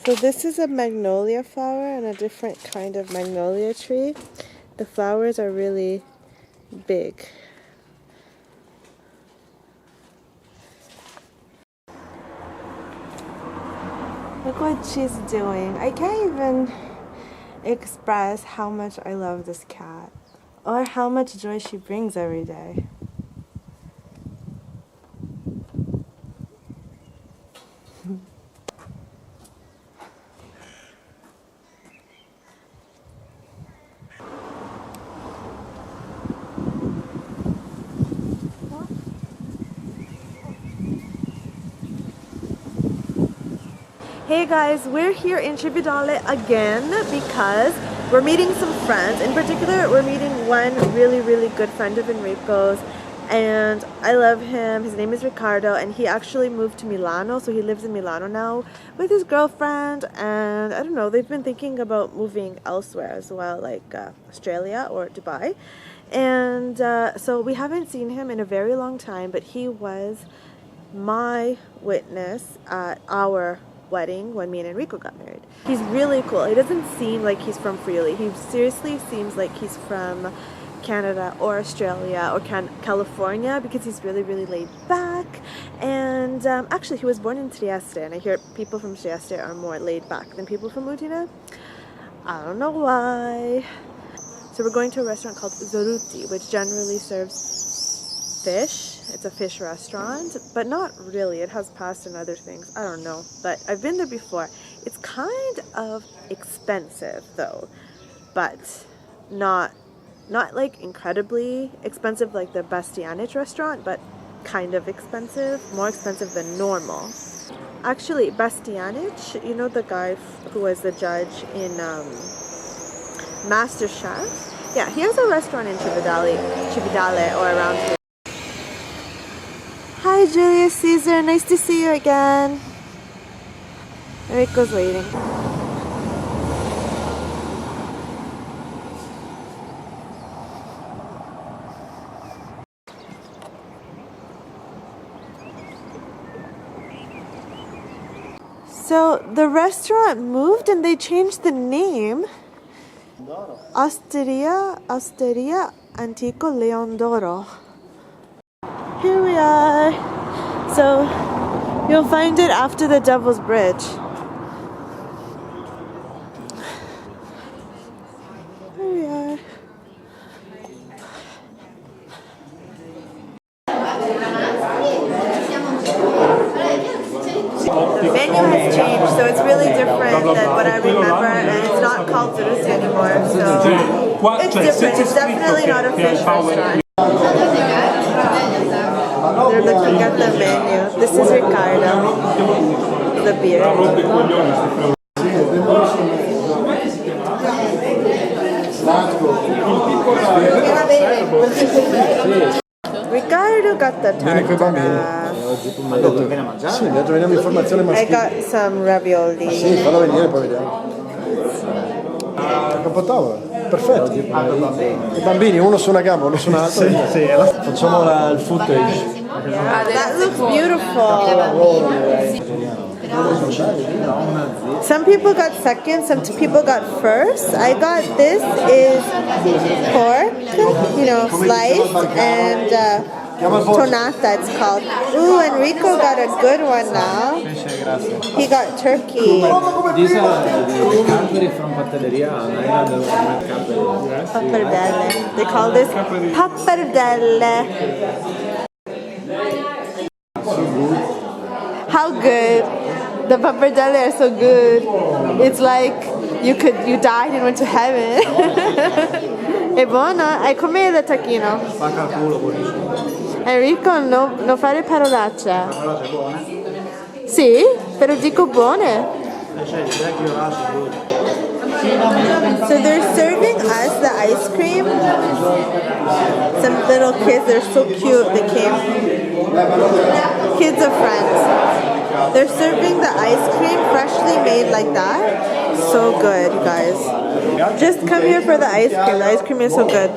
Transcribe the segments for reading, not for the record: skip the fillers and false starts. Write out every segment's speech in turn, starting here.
So this is a magnolia flower and a different kind of magnolia tree. The flowers are really big. Look what she's doing. I can't even express how much I love this cat or how much joy she brings every day. Hey guys, we're here in Cividale again because we're meeting some friends. In particular, we're meeting one really good friend of Enrico's, and I love him. His name is Riccardo, and he actually moved to Milano, so he lives in Milano now with his girlfriend, and I don't know, they've been thinking about moving elsewhere as well, like Australia or Dubai. And so we haven't seen him in a very long time, but he was my witness at our wedding when me and Enrico got married. He's really cool. He doesn't seem like he's from Freyja. He seriously seems like he's from Canada or Australia or California, because he's really laid back. And actually he was born in Trieste, and I hear people from Trieste are more laid back than people from Udine. I don't know why. So we're going to a restaurant called Zorutti, which generally serves fish. It's a fish restaurant, but not really. It has pasta and other things. I don't know, but I've been there before. It's kind of expensive though, but not like incredibly expensive like the Bastianich restaurant, but kind of expensive, more expensive than normal. Actually, Bastianich, you know the guy who was the judge in MasterChef? Yeah, he has a restaurant in Cividale or around here. Hi Julius Caesar, nice to see you again. Enrico's waiting. So the restaurant moved and they changed the name. Osteria Antico Leon d'Oro. Here we are. So you'll find it after the Devil's Bridge. Here we are. The menu has changed, so it's really different than what I remember, and it's not called Zorutti anymore, so it's different. It's definitely not a fish restaurant. They're looking at the menu. This is Riccardo, the beer. Riccardo got the tartare. I got some ravioli. Sì, fallo venire poi vediamo. Campotavola. Perfetto. I bambini, uno su una gamba, uno su un'altra. Sì, facciamo il footage. That looks beautiful. Some people got second, some people got first. I got this is pork, you know, sliced, and tonata it's called. Ooh, Enrico got a good one now. He got turkey. These are the camperi from Pappelleria. Pappardelle. They call this pappardelle. How good. The pappardelle are so good. It's like you died and went to heaven. È buona? È come il tacchino. Spacca il culo, buonissimo. Enrico, non fare parolacce. Parolacce buone? Sì, però dico buone. So they're serving us the ice cream. Some little kids, they're so cute. They came. Kids of friends. They're serving the ice cream freshly made like that. So good, you guys. Just come here for the ice cream. The ice cream is so good.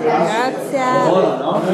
Grazie. Yeah.